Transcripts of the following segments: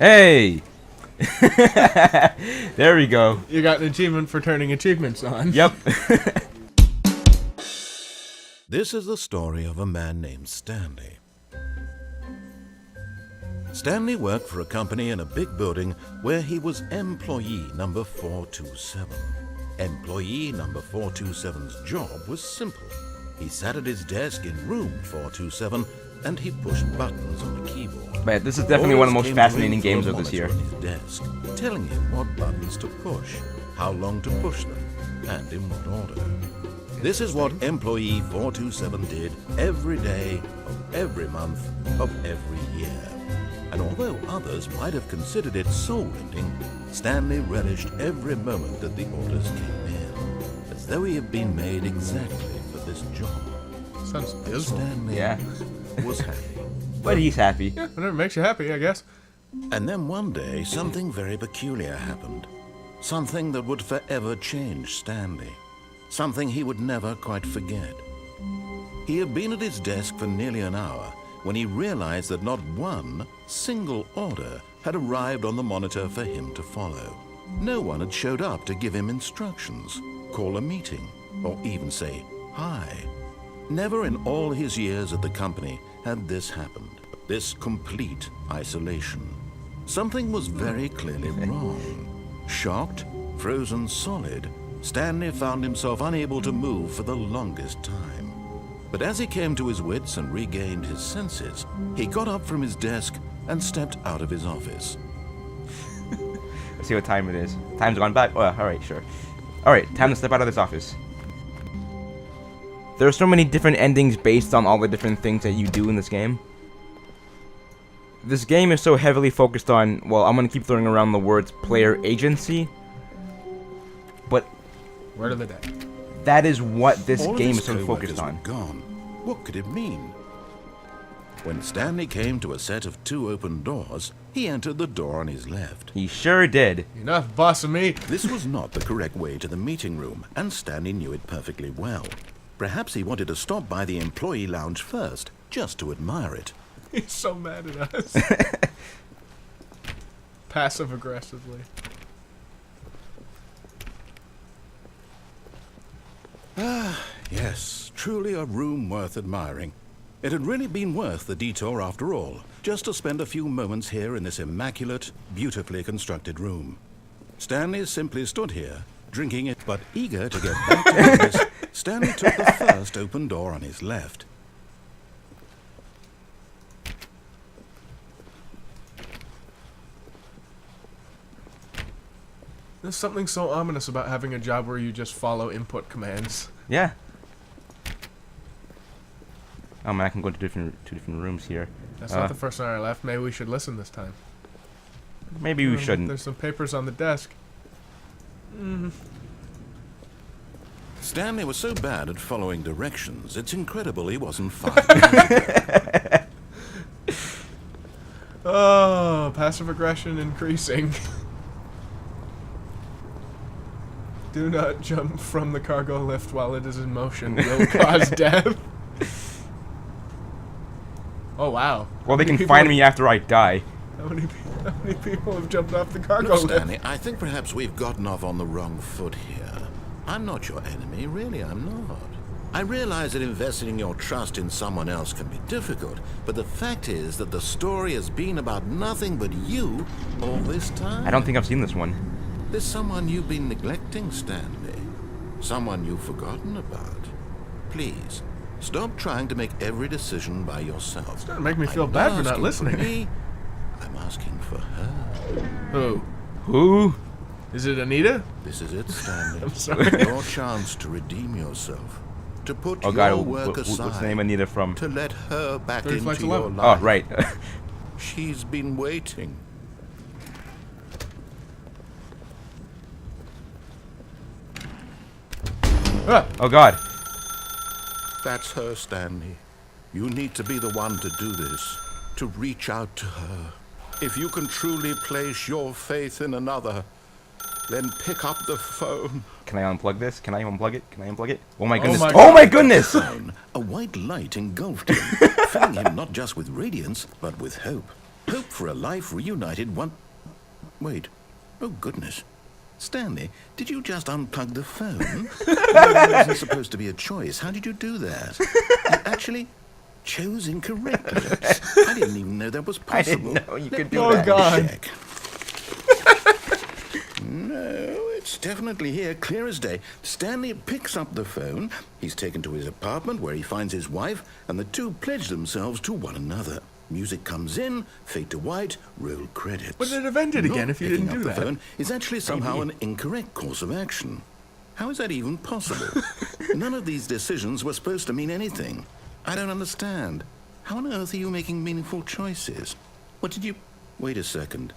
Hey! There we go. You got an achievement for turning achievements on. Yep. This is the story of a man named Stanley. Stanley worked for a company in a big building where he was employee number 427. Employee number 427's job was simple. He sat at his desk in room 427 and he pushed buttons on the keyboard. Man, this is definitely one of the most fascinating games of this year. On his desk, telling him what buttons to push, how long to push them, and in what order. This is what employee 427 did every day of every month of every year. And although others might have considered it soul-rending, Stanley relished every moment that the orders came in, as though he had been made exactly for this job. Sounds dismal. Stanley was happy. But he's happy. Yeah, whatever makes you happy, I guess. And then one day, something very peculiar happened. Something that would forever change Stanley. Something he would never quite forget. He had been at his desk for nearly an hour when he realized that not one single order had arrived on the monitor for him to follow. No one had showed up to give him instructions, call a meeting, or even say hi. Never in all his years at the company had this happened, this complete isolation. Something was very clearly wrong. Shocked, frozen solid, Stanley found himself unable to move for the longest time. But as he came to his wits and regained his senses, he got up from his desk and stepped out of his office. Let's see what time it is. Time's gone back. Oh, alright, sure. Alright, time to step out of this office. There are so many different endings based on all the different things that you do in this game. This game is so heavily focused on, well, I'm going to keep throwing around the words player agency. But Word of the day. that is what this All of game his is so focused coworkers on. were gone. What could it mean? When Stanley came to a set of 2 open doors, he entered the door on his left. He sure did. Enough bossing me. This was not the correct way to the meeting room, and Stanley knew it perfectly well. Perhaps he wanted to stop by the employee lounge first, just to admire it. He's so mad at us. Passive aggressively. Yes, truly a room worth admiring. It had really been worth the detour after all, just to spend a few moments here in this immaculate, beautifully constructed room. Stanley simply stood here, drinking it, but eager to get back to business. Stanley took the first open door on his left. There's something so ominous about having a job where you just follow input commands. Yeah. Oh man, I can go to two different rooms here. That's not the first one I left. Maybe we should listen this time. Maybe we shouldn't. There's some papers on the desk. Stanley was so bad at following directions, it's incredible he wasn't 5 minutes ago. Oh, passive aggression increasing. Do not jump from the cargo lift while it is in motion. Will cause death. Oh, wow. Well, they can find me after I die. How many people have jumped off the cargo Look, lift? Stanley, I think perhaps we've gotten off on the wrong foot here. I'm not your enemy, really I'm not. I realize that investing your trust in someone else can be difficult, but the fact is that the story has been about nothing but you all this time. I don't think I've seen this one. There's someone you've been neglecting, Stanley. Someone you've forgotten about. Please, stop trying to make every decision by yourself. It's starting to make me feel bad for not listening. Me, I'm asking for her. Who? Who? Is it Anita? This is it, Stanley. I'm sorry. Your chance to redeem yourself. To put Oh god, your work aside. what's the name Anita from? To let her back 30 into Flights your 11. life. Oh, right. She's been waiting. Ah, Oh god. That's her, Stanley. You need to be the one to do this. To reach out to her. If you can truly place your faith in another, then pick up the phone. Can I unplug this? Can I unplug it? Can I unplug it? Oh my Oh goodness. my Oh God. my goodness! A white light engulfed him, filling him not just with radiance, but with hope. Hope for a life reunited one... Wait. Oh, goodness. Stanley, did you just unplug the phone? It wasn't supposed to be a choice. How did you do that? You actually chose incorrectly. I didn't even know that was I possible. didn't know you could do Oh, that. God. Check. No, it's definitely here, clear as day. Stanley picks up the phone. He's taken to his apartment where he finds his wife, and the two pledge themselves to one another. Music comes in, fade to white, roll credits. But it'd have ended again Not if you picking didn't do up the that. phone is actually somehow an incorrect course of action. How is that even possible? None of these decisions were supposed to mean anything. I don't understand. How on earth are you making meaningful choices? What did you... Wait a second.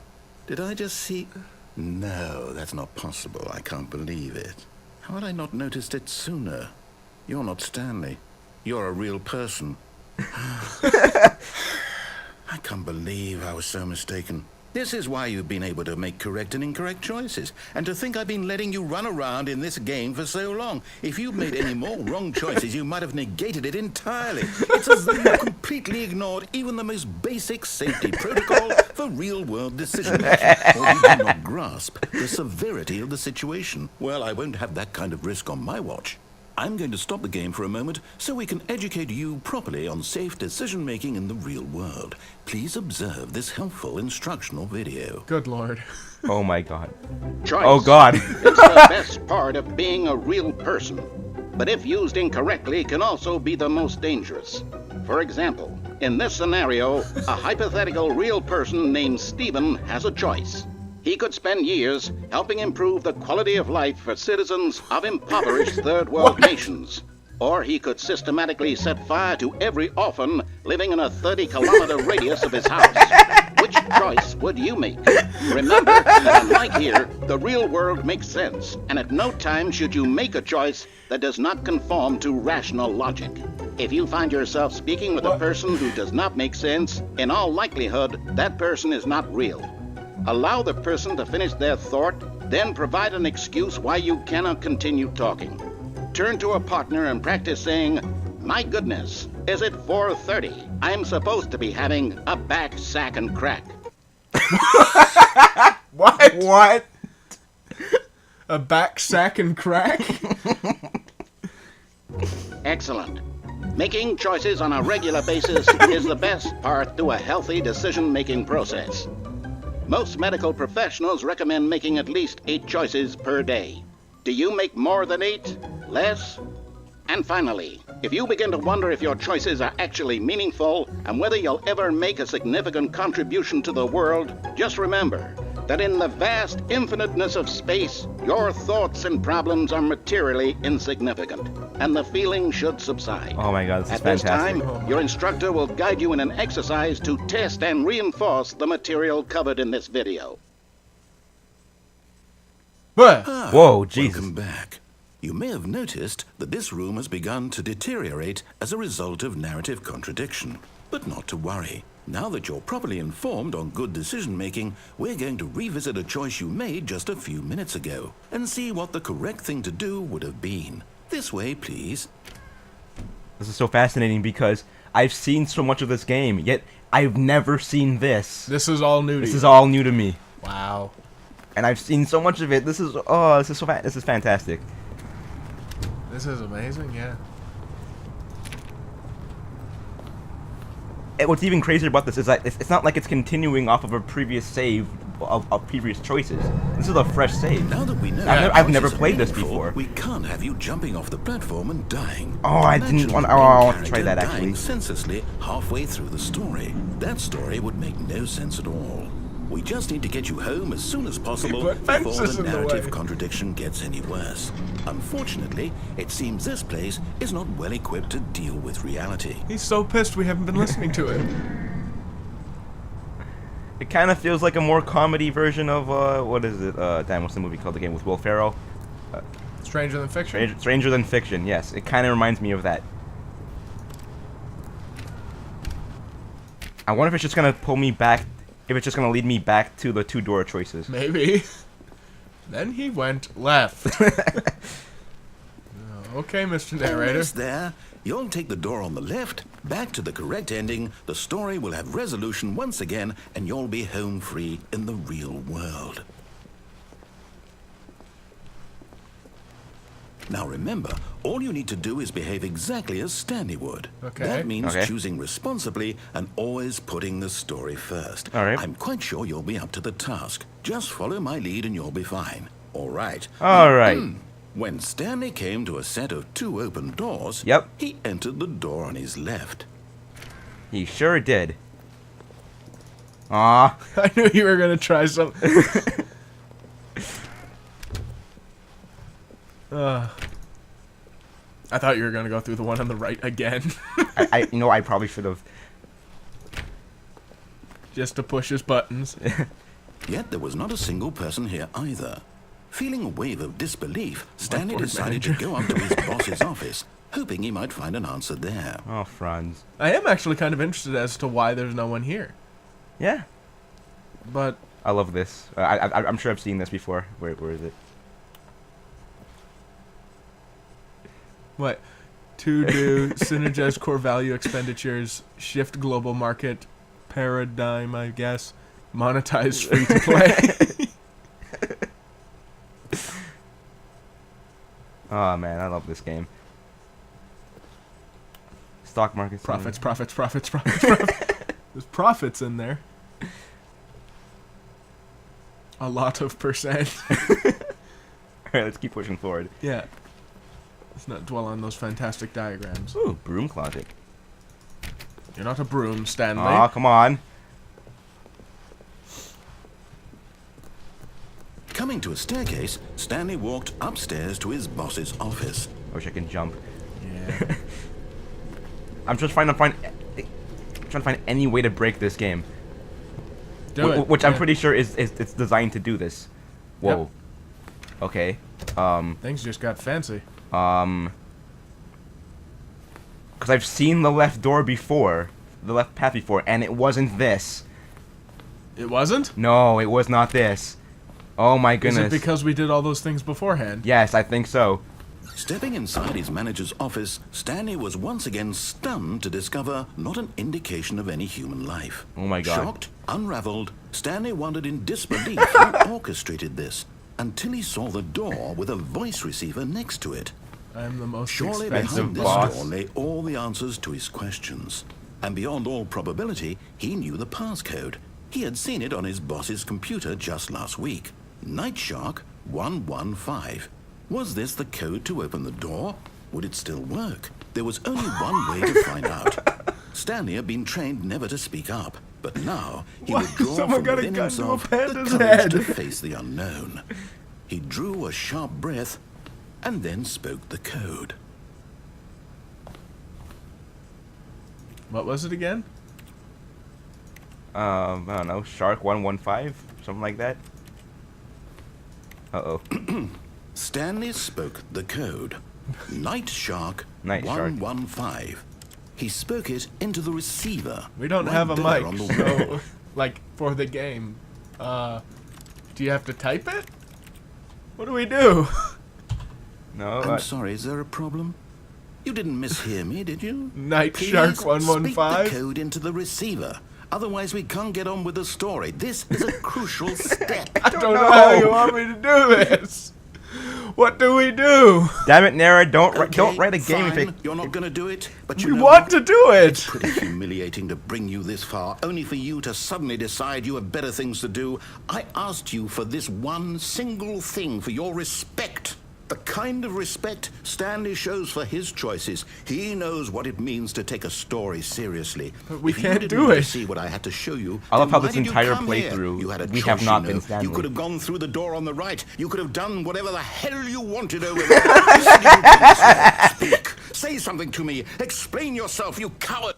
Did I just see... No, that's not possible. I can't believe it. How had I not noticed it sooner? You're not Stanley. You're a real person. I can't believe I was so mistaken. This is why you've been able to make correct and incorrect choices. And to think I've been letting you run around in this game for so long. If you'd made any more wrong choices, you might have negated it entirely. It's as though you completely ignored even the most basic safety protocol for real-world decision-making. Or you do not grasp the severity of the situation. Well, I won't have that kind of risk on my watch. I'm going to stop the game for a moment so we can educate you properly on safe decision-making in the real world. Please observe this helpful instructional video. Good lord. Oh my god. Choice Oh god. is the best part of being a real person, but if used incorrectly can also be the most dangerous. For example, in this scenario, a hypothetical real person named Stephen has a choice. He could spend years helping improve the quality of life for citizens of impoverished third world nations. Or he could systematically set fire to every orphan living in a 30-kilometer radius of his house. Which choice would you make? Remember that unlike here, the real world makes sense, and at no time should you make a choice that does not conform to rational logic. If you find yourself speaking with a person who does not make sense, in all likelihood, that person is not real. Allow the person to finish their thought, then provide an excuse why you cannot continue talking. Turn to a partner and practice saying, "My goodness, is it 4:30? I'm supposed to be having a back, sack, and crack." What? What? A back sack and crack? Excellent. Making choices on a regular basis is the best part to a healthy decision-making process. Most medical professionals recommend making at least 8 choices per day. Do you make more than 8? Less? And finally, if you begin to wonder if your choices are actually meaningful and whether you'll ever make a significant contribution to the world, just remember that in the vast infiniteness of space, your thoughts and problems are materially insignificant, and the feeling should subside. Oh my god, this is At this fantastic. time, your instructor will guide you in an exercise to test and reinforce the material covered in this video. But Whoa, Jesus. Welcome back. You may have noticed that this room has begun to deteriorate as a result of narrative contradiction. But not to worry. Now that you're properly informed on good decision-making, we're going to revisit a choice you made just a few minutes ago and see what the correct thing to do would have been. This way, please. This is so fascinating because I've seen so much of this game, yet I've never seen this. this is all new to This you. is all new to me. Wow. And I've seen so much of it. This is this is fantastic. This is amazing, yeah. And what's even crazier about this is that it's not like it's continuing off of a previous save of previous choices. This is a fresh save. Now that we know I've never choices are played this meaningful, before. we can't have you jumping off the platform and dying. Oh, I didn't Imagine want- the main oh, I want to try character that, actually. dying senselessly halfway through the story. That story would make no sense at all. We just need to get you home as soon as possible put before fences the in the narrative way. contradiction gets any worse. Unfortunately, it seems this place is not well equipped to deal with reality. He's so pissed we haven't been listening to it. It kind of feels like a more comedy version of what is it? Damn, what's the movie called? The game with Will Ferrell. Stranger Than Fiction? Stranger Than Fiction. Yes, it kind of reminds me of that. I wonder if it's just gonna pull me back. If it's just gonna lead me back to the 2-door choices. Maybe. Then he went left. Okay, Mr. Narrator. Almost there. You'll take the door on the left, back to the correct ending, the story will have resolution once again, and you'll be home free in the real world. Now remember, all you need to do is behave exactly as Stanley would. Okay. That means Okay. choosing responsibly and always putting the story first. All right. I'm quite sure you'll be up to the task. Just follow my lead and you'll be fine. All right. All right. When Stanley came to a set of 2 open doors, Yep. he entered the door on his left. He sure did. Aw. I knew you were gonna try something. I thought you were gonna go through the one on the right again, I probably should have. just to push his buttons. Yet there was not a single person here either. Feeling a wave of disbelief, Stanley Whiteboard decided to manager. go up to his boss's office, hoping he might find an answer there. Oh, Franz. I am actually kind of interested as to why there's no one here, Yeah. but I love this. I'm sure I've seen this before. Where is it? what? To do synergize core value expenditures, shift global market paradigm, I guess, monetize free to play. Oh man, I love this game. Stock market. Profits. There's profits in there. A lot of percent. Alright, let's keep pushing forward. Yeah. Let's not dwell on those fantastic diagrams. Ooh, broom closet. You're not a broom, Stanley. Aw, come on. Coming to a staircase, Stanley walked upstairs to his boss's office. I wish I could jump. Yeah. I'm just trying to find any way to break this game. Do it. Which I'm Yeah. pretty sure is it's designed to do this. Whoa. Okay. Things just got fancy. Because I've seen the left door before, the left path before, and it wasn't this. It wasn't? No, it was not this. Oh my Is goodness. it because we did all those things beforehand? Yes, I think so. Stepping inside his manager's office, Stanley was once again stunned to discover not an indication of any human life. Oh my God. Shocked, unraveled, Stanley wondered in disbelief who orchestrated this, until he saw the door with a voice receiver next to it. I'm the most Surely Expensive behind this boss. door lay all the answers to his questions. And beyond all probability, he knew the passcode. He had seen it on his boss's computer just last week. Night Shark 115. Was this the code to open the door? Would it still work? There was only one way to find out. Stanley had been trained never to speak up, but now he Why would draw someone from got a within gun to a himself the panda's courage to head? face the unknown. He drew a sharp breath and then spoke the code. What was it again? I don't know, Shark 115, something like that. Uh-oh. Stanley spoke the code. Night Shark Night Shark. 115. He spoke it into the receiver. We don't right have a there mic, on the so wall. like for the game. Do you have to type it? What do we do? No, I'm sorry, is there a problem? You didn't mishear me, did you? Night Please Shark speak 115. the code into the receiver. Otherwise, we can't get on with the story. This is a crucial step. I don't know how you want me to do this. What do we do? damn it, Nara, don't Okay, write a game if fine, it... you're not going to do it, but We you know want what? to do it. Pretty humiliating to bring you this far, only for you to suddenly decide you have better things to do. I asked you for this one single thing, for your respect. The kind of respect Stanley shows for his choices. He knows what it means to take a story seriously. But we If can't you do didn't it. See what I had to show you. I love then how why this did you entire come here? playthrough, You had a we choice, have not you been know. Stanley. You could have gone through the door on the right. You could have done whatever the hell you wanted over there. Why did you do this? Speak. Say something to me. Explain yourself, you coward.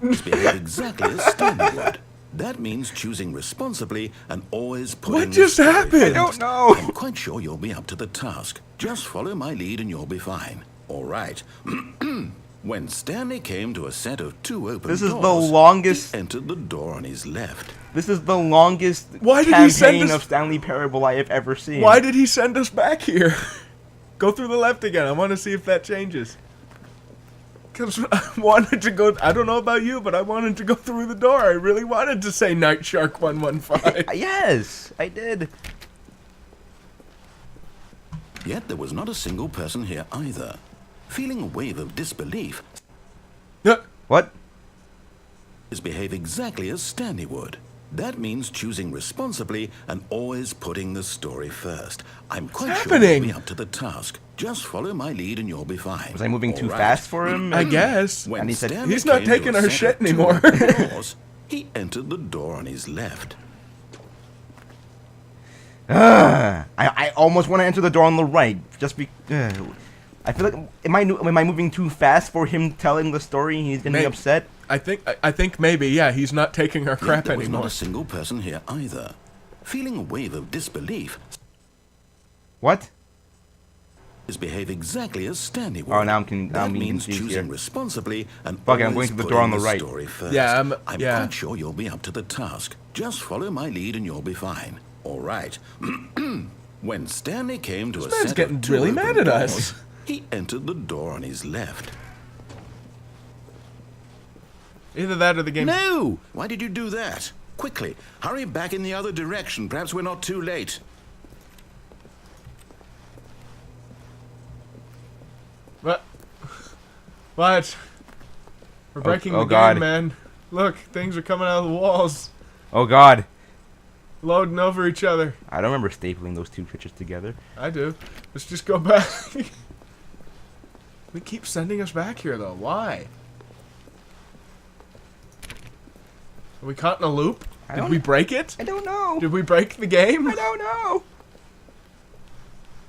Behave exactly as Stanley would. That means choosing responsibly and always putting What just the story happened? I don't know. I'm quite sure you'll be up to the task. Just follow my lead and you'll be fine. All right. When Stanley came to a set of 2 open This is the doors, longest- he entered the door on his left. This is the longest Why did he send campaign us- of Stanley Parable I have ever seen. Why did he send us back here? Go through the left again. I want to see if that changes. Because I wanted to go... I don't know about you, but I wanted to go through the door. I really wanted to say Night Shark 115. Yes, I did. Yet there was not a single person here either. Feeling a wave of disbelief, What? is behave exactly as Stanley would. That means choosing responsibly and always putting the story first. I'm quite sure happening? you'll be up to the task. Just follow my lead and you'll be fine. Was I moving too All right. fast for him? I guess. When And he said, Stanley "He's not came to taking a our set shit of two anymore." open doors, he entered the door on his left. I almost want to enter the door on the right. Just be. I feel like am I moving too fast for him telling the story? He's gonna be upset. I think maybe, yeah, he's not taking our Yet crap there was anymore. not a single person here either. Feeling a wave of disbelief, What? is behave exactly as Stanley would. Oh, now I'm That being means confused choosing here. responsibly and Fuck it, I'm always going to the door on the putting right. story first. Yeah, I'm yeah. quite sure you'll be up to the task. Just follow my lead and you'll be fine. All right. When Stanley came to a man's set getting of two really open mad at us. doors, he entered the door on his left. Either that or the game. No! Why did you do that? Quickly, hurry back in the other direction. Perhaps we're not too late. What? What? We're breaking oh the God. game, man. Look, things are coming out of the walls. Oh God. Loading over each other. I don't remember stapling those two pictures together. I do. Let's just go back. We keep sending us back here, though. Why? Are we caught in a loop? I Did don't- we break it? I don't know. Did we break the game? I don't know.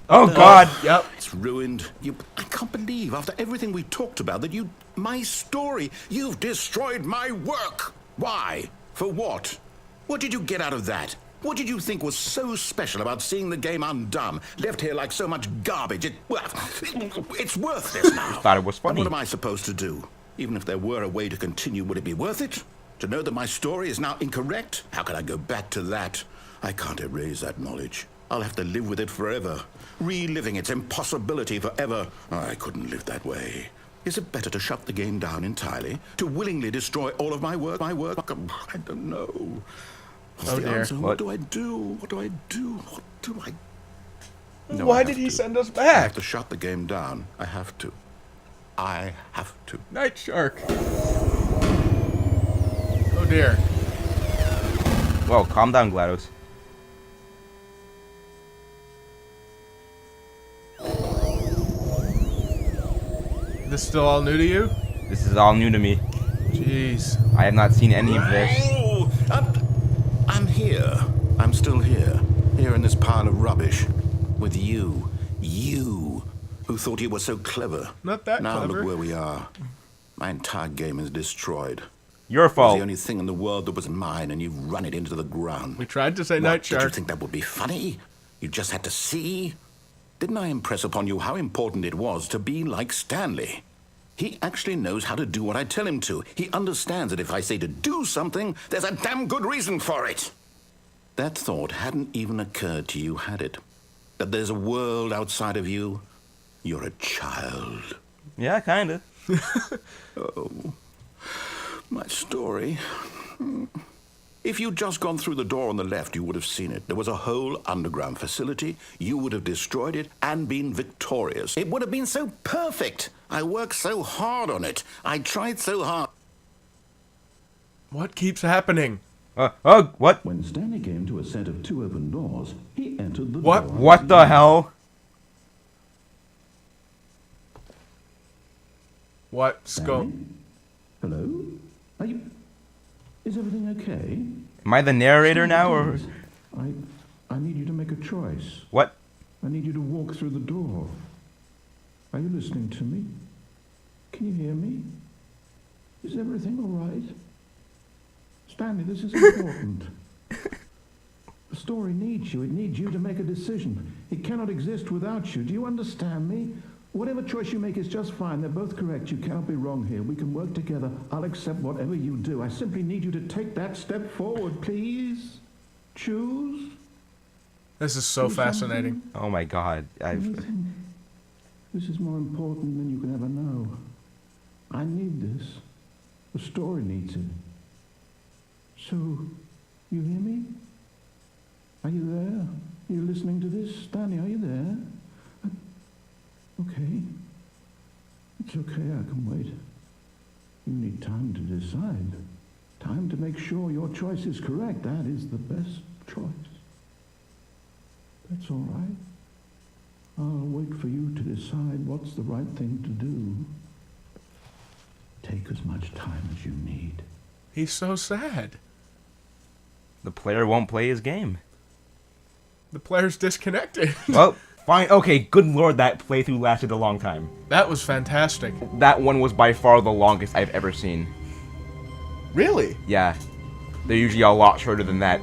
Oh God. Yep. It's ruined. I can't believe, after everything we talked about, that my story, you've destroyed my work. Why? For what? What did you get out of that? What did you think was so special about seeing the game undone, left here like so much garbage? It's worthless now. Thought it was And funny. what am I supposed to do? Even if there were a way to continue, would it be worth it? To know that my story is now incorrect? How can I go back to that? I can't erase that knowledge. I'll have to live with it forever, reliving its impossibility forever. I couldn't live that way. Is it better to shut the game down entirely? To willingly destroy all of my work? I don't know. What's Oh, the dear. answer? What? What do I do? What do I do? What do I... No, I Why have did he to. send us I have back? to shut the game down. I have to. I have to. Night Shark. Oh dear. Well, calm down, GLaDOS. This still all new to you? This is all new to me. Jeez. I have not seen any of this. Oh, I'm here. I'm still here. Here in this pile of rubbish. With you. You. Who thought you were so clever. Not that now clever. look where we are. My entire game is destroyed. Your It was fault. the only thing in the world that was mine, and you've run it into the ground. We tried to say What, Night did you Shark. think that would be funny? You just had to see? Didn't I impress upon you how important it was to be like Stanley? He actually knows how to do what I tell him to. He understands that if I say to do something, there's a damn good reason for it. That thought hadn't even occurred to you, had it? That there's a world outside of you? You're a child. Yeah, kinda. My story. If you'd just gone through the door on the left, you would have seen it. There was a whole underground facility. You would have destroyed it and been victorious. It would have been so perfect. I worked so hard on it. I tried so hard. What keeps happening? What? When Stanley came to a set of two open doors, he entered the What? door. What the hell? What scope? Stanley? Hello? Are you... Is everything okay? Am I the narrator now, or I need you to make a choice. what? I need you to walk through the door. Are you listening to me? Can you hear me? Is everything all right? Stanley, this is important. The story needs you. It needs you to make a decision. It cannot exist without you. Do you understand me? Whatever choice you make is just fine. They're both correct. You cannot be wrong here. We can work together. I'll accept whatever you do. I simply need you to take that step forward, please. Choose. This is so Do fascinating. something. Oh my God! Anything. This is more important than you can ever know. I need this. The story needs it. So, you hear me? Are you there? Are you listening to this? Stanley, are you there? Okay. It's okay, I can wait. You need time to decide. Time to make sure your choice is correct. That is the best choice. That's all right. I'll wait for you to decide what's the right thing to do. Take as much time as you need. He's so sad. The player won't play his game. The player's disconnected. Well, fine. Okay, good lord, that playthrough lasted a long time. That was fantastic. That one was by far the longest I've ever seen. Really? Yeah. They're usually a lot shorter than that.